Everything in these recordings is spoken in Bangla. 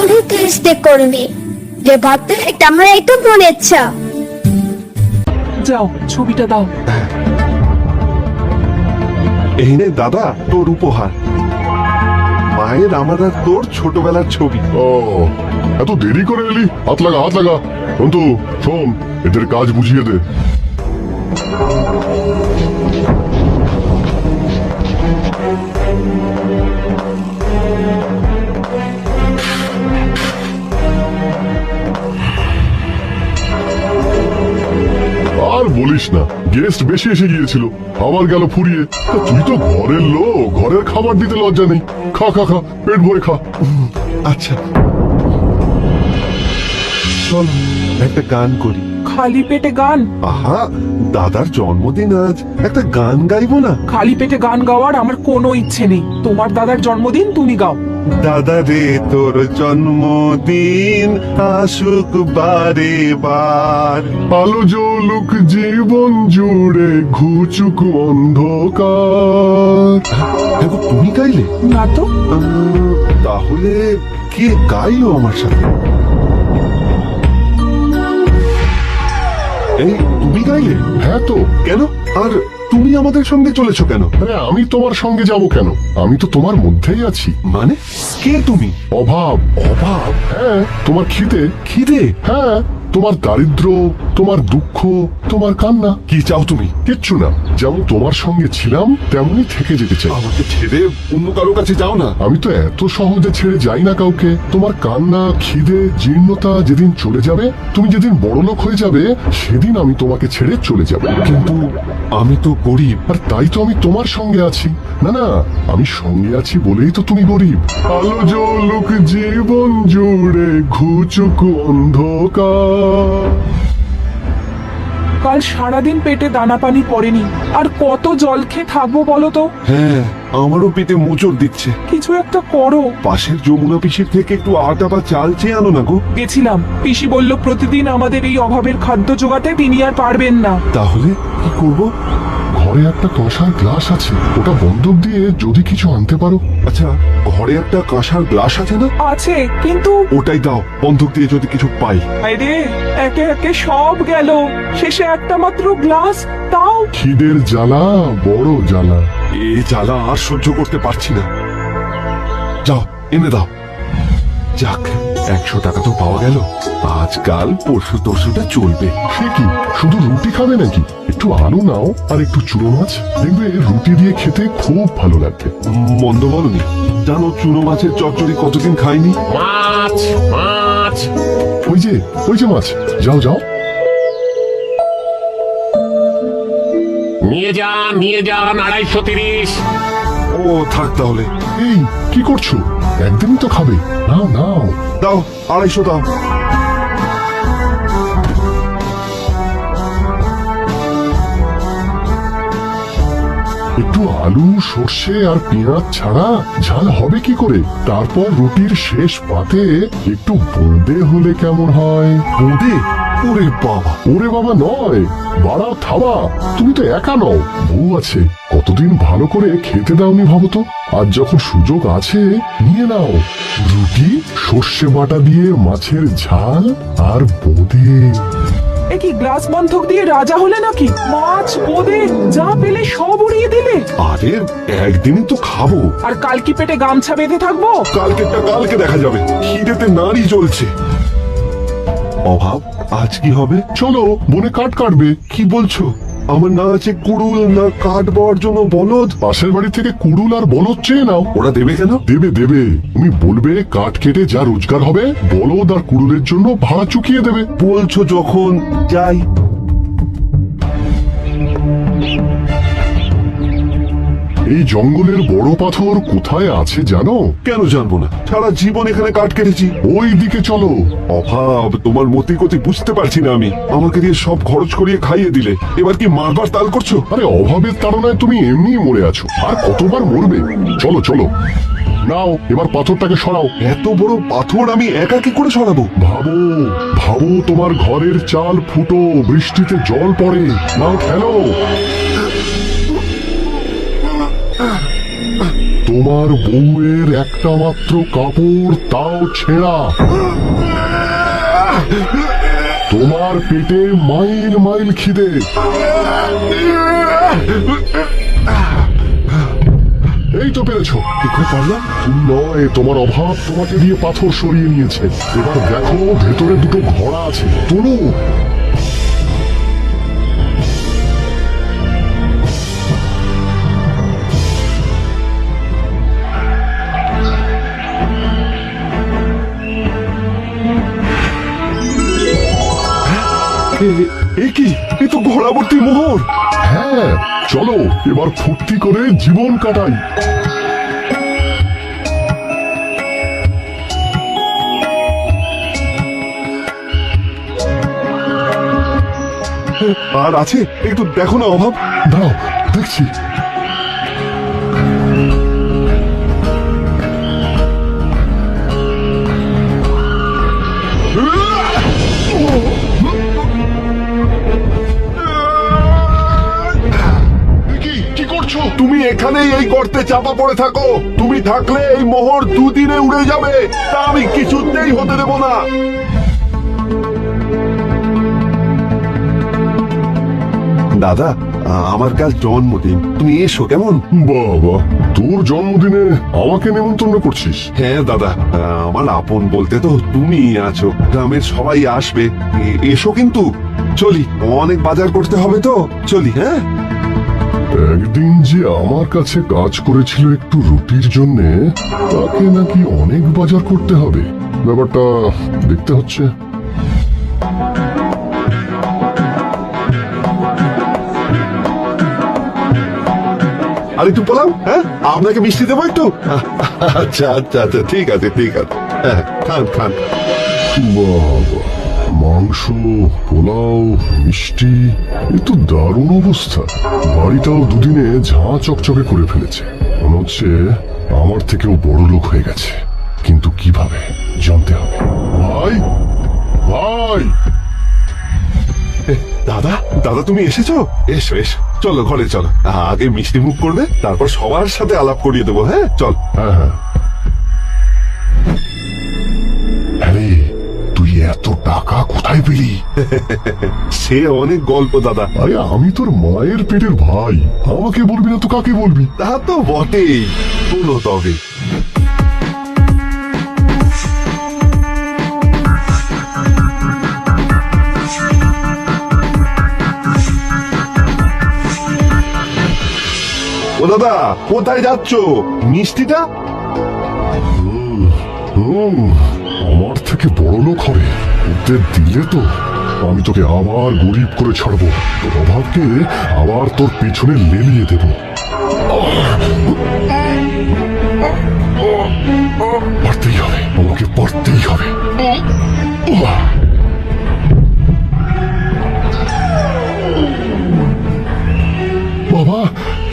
অনেক চেষ্টা করবে যে ভাবতে একটা আমার একটু মনে ইচ্ছা। যাও ছবিটা দাও। এই নে দাদা তোর উপহার, মায়ের আমার আর তোর ছোটবেলার ছবি। ও এত দেরি করে এলি? হাত লাগা হাত লাগা। কিন্তু শোন, এদের কাজ বুঝিয়ে দে। আর বলিস না, গেস্ট বেশি এসে গিয়েছিল, আবার গেল ফুরিয়ে। তা তুই তো ঘরের লোক, ঘরের খাবার দিতে লজ্জা নেই। খা খা খা, পেট ভরে খা। আচ্ছা চল একটা গান করি। খালি পেটে গান? আহা, দাদার জন্মদিন আজ, একটা গান গাইবো না? খালি পেটে গান গাওয়ার আমার কোনো ইচ্ছে নেই। তোমার দাদার জন্মদিন, তুমি গাও। দাদা রে তোর জন্মদিন আসুক বারে বার, আলো জ্বলুক জীবন জুড়ে, ঘুচুক অন্ধকার। দেখো তুমি গাইলে? না তো। তাহলে কে গাইলো আমার সাথে? এই তুমি গাইলে? হ্যাঁ তো। কেন? আর তুমি আমাদের সঙ্গে চলেছো কেন? আরে আমি তোমার সঙ্গে যাব কেন? আমি তো তোমার মধ্যেই আছি। মানে কে তুমি? অভাব। অভাব? হ্যাঁ, তোমার খিদে। খিদে? হ্যাঁ, তোমার দারিদ্র, তোমার দুঃখ, তোমার কান্না। কি চাও তুমি? কিচ্ছু না, যেমন তোমার সঙ্গে ছিলাম তেমনি থেকে যেতে চাই। আমাকে ছেড়ে অন্য কারো কাছে যাও না। আমি তো এত সহজে ছেড়ে যাই না কাউকে। তোমার কান্না, খিদে, জীর্ণতা যেদিন চলে যাবে, তুমি যেদিন বড়লোক হয়ে যাবে, সেদিন আমি তোমাকে ছেড়ে চলে যাব। কিন্তু আমি তো গরিব। আর তাই তো আমি তোমার সঙ্গে আছি। না না, আমি সঙ্গে আছি বলেই তো তুমি গরিব। আলো জ্বলুক জীবন জুড়ে, ঘুচুক অন্ধকার। কাল সারাদিন পেটে দানা পানি পড়েনি, আর কত জল খেয়ে থাকবো বলো তো? হ্যাঁ, আমারও পেটে মোচড় দিচ্ছে। কিছু একটা করো। পাশের যমুনা পিসির থেকে একটু আটা বা চাল চেয়ে আনো না গো। গেছিলাম, পিসি বলল প্রতিদিন আমাদের এই অভাবের খাদ্য জোগাতে তিনি আর পারবেন না। তাহলে কি করব? ঘরে একটা কাঁসার গ্লাস আছে, ওটা বন্ধক দিয়ে যদি কিছু আনতে পারো। আচ্ছা, ঘরে একটা কাঁসার গ্লাস আছে না? আছে, কিন্তু ওটাই দাও, বন্ধক দিয়ে যদি কিছু পাই। আরে একে একে সব গেল, শেষে একটা মাত্র গ্লাস, তাও। খিদের জ্বালা বড় জ্বালা। এ জ্বালা আর সহ্য করতে পারছি না। যাও এনে দাও। যাক, 100 টাকা তো পাওয়া গেল। আজকাল পরশু তরশুটা চলবে। সে কি, শুধু রুটি খাবে নাকি? একটু আলু নাও আর একটু চুনো মাছ, দেখবে রুটি দিয়ে খেতে খুব ভালো লাগবে। মন্দ বলনি। জানো চুনো মাছের চচ্চড়ি কতদিন খাইনি। মাছ মাছ, ওই যে মাছ। যাও যাও। নিয়ে যান 230। ও থাক তাহলে। এই কি করছো? একদিনই তো খাবে, নাও নাও। দাও 250 দাও। একটু আলু, সর্ষে আর পেঁয়াজ ছাড়া ঝাল হবে কি করে? তারপর রুটির শেষ পাতে একটু বোঁদে হলে কেমন হয়? বোঁদে? ওরে বাবা। ওরে বাবা নয়, বাড়াও থাবা। তুমি তো একা নও, বউ আছে। কতদিন ভালো করে খেতে দাওনি ভাবো তো। আজ যখন সুযোগ আছে, নিয়ে নাও। রুটি, সর্ষে বাটা দিয়ে মাছের ঝাল আর বোঁদে। এ কি গ্লাস বন্ধক দিয়ে রাজা হলে নাকি? মাছ, বোঁদে যা পেলে সব উড়িয়ে দিলে। আরে একদিনই তো খাবো। আর কাল কি পেটে গামছা বেঁধে থাকবো? কালকেরটা কালকে দেখা যাবে। খিদেতে নাড়ি জ্বলছে। অভাব, আজ কি হবে? চলো, বনে কাঠ কাটবে। কি বলছো? আমার না আছে কুড়ুল, না কাটবার জন্য বলদ। পাশের বাড়ি থেকে কুড়ুল আর বলদ চেয়ে নাও। ওরা দেবে কেন? দেবে দেবে, তুমি বলবে কাঠ কেটে যা রোজগার হবে, বলদ আর কুড়ুলের জন্য ভাড়া চুকিয়ে দেবে। বলছো যখন, যাই। এই জঙ্গলের বড় পাথর কোথায় আছে জানো? কেন জানবো না? সারা জীবন এখানে কাঠ কেটেছি। ওই দিকে চলো। অভাব, তোমার মতি গতি বুঝতে পারছি না আমি। আমাকে দিয়ে সব খরচ করিয়ে খাইয়ে দিলে, এবার কি মারবার তাল করছো? আরে অভাবের তাড়নায় তুমি এমনি মরে আছো, আর কতবার মরবে? চলো চলো, নাও এবার পাথরটাকে সরাও। এত বড় পাথর আমি একা কি করে সরাবো? ভাবো ভাবো, তোমার ঘরের চাল ফুটো, বৃষ্টিতে জল পড়ে। নাও খেলো। তোমার বউয়ের একটা মাত্র কাপড় তাও ছেঁড়া। তোমার পেটে মাইল মাইল খিদে। এই তো পেরেছ। কি করে পারলাম? তুমি নয়, তোমার অভাব তোমাকে দিয়ে পাথর সরিয়ে নিয়েছে। এবার দেখো ভেতরে দুটো ঘোড়া আছে, তোলো। এ কি? এ তো ঘোড়াবর্তী মোহর। হ্যাঁ, চলো এবার ফুর্তি করে জীবন কাটাই। আর আছে? একটু দেখো না অভাব। দাও, দেখছি। কি করছো? তুমি এখানেই এই গর্তে চাপা পড়ে থাকো। তুমি থাকলে এই মোহর দুদিনে উড়ে যাবে, তা আমি কিছুতেই হতে দেব না। দাদা, আমার কাল জন্মদিন, তুমি এসো কেমন? বাবা, তোর জন্মদিনে আমাকে নেমন্তন্ন করছিস? হ্যাঁ দাদা, আমার আপন বলতে তো তুমি আছো। গ্রামের সবাই আসবে, এসো কিন্তু। চলি, অনেক বাজার করতে হবে তো। চলি। হ্যাঁ, একদিন যে আমার কাছে কাজ করেছিল একটু রুটির জন্যে, তাকে নাকি অনেক বাজার করতে হবে। ব্যাপারটা দেখতে হচ্ছে। আর একটু পোলাও। হ্যাঁ, আপনাকে মিষ্টি দেবো একটু। আচ্ছা আচ্ছা আচ্ছা, ঠিক আছে ঠিক আছে। হ্যাঁ, খান খান। বাবা, মাংস, পোলাও, মিষ্টি, এ তো দারুণ অবস্থা। বাড়িটাও দুদিনে ঝাঁ চকচকে করে ফেলেছে। মনে হচ্ছে আমার থেকেও বড় লোক হয়ে গেছে। কিন্তু কিভাবে জানতে হবে। ভাই, ভাই! দাদা, দাদা তুমি এসেছো? এসো এসো, চলো ঘরে চলো। আগে মিষ্টি মুখ করবে, তারপর সবার সাথে আলাপ করিয়ে দেবো। হ্যাঁ, চল। হ্যাঁ হ্যাঁ। আরে, তুই এত টাকা কোথায় পেলি? সে অনেক গল্প দাদা। আরে, আমি তোর মায়ের পেটের ভাই, আমাকে বলবি না তো কাকে বলবি? তা তো বটেই। শোনো তবে, ও দাদা, কোথায় যাচ্ছ? মিষ্টিটা? আমার থেকে বড় লোক হবে ওদের দিলে তো আমি তোকে আবার গরিব করে ছাড়বো। তোর অভাবকে আবার তোর পেছনে লেলিয়ে দেব। পারতেই হবে, আমাকে পারতেই হবে। বাবা,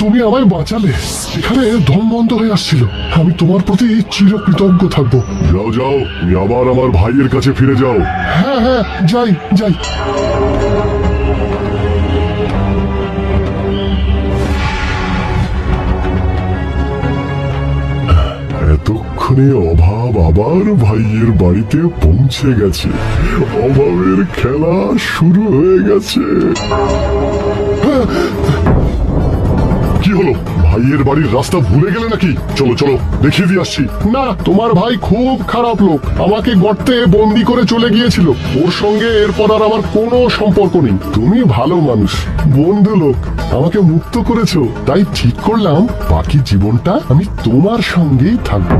তুমি আমায় বাঁচালে। এখানে দম বন্ধ হয়ে আসছিল। আমি তোমার প্রতি চিরকৃতজ্ঞ থাকবো। যাও যাও, তুমি আবার আমার ভাইয়ের কাছে ফিরে যাও। হ্যাঁ হ্যাঁ, যাই যাই। এতক্ষণে অভাব আবার ভাইয়ের বাড়িতে পৌঁছে গেছে। অভাবের খেলা শুরু হয়ে গেছে। কি হলো? ভাইয়ের বাড়ির রাস্তা ভুলে গেলে নাকি? চলো চলো, দেখিয়ে দিয়ে আসছি। না, তোমার ভাই খুব খারাপ লোক। আমাকে গর্তে বন্দি করে চলে গিয়েছিল। ওর সঙ্গে এরপর আর আমার কোনো সম্পর্ক নেই। তুমি ভালো মানুষ, বন্ধু লোক, আমাকে মুক্ত করেছো। তাই ঠিক করলাম বাকি জীবনটা আমি তোমার সঙ্গেই থাকবো।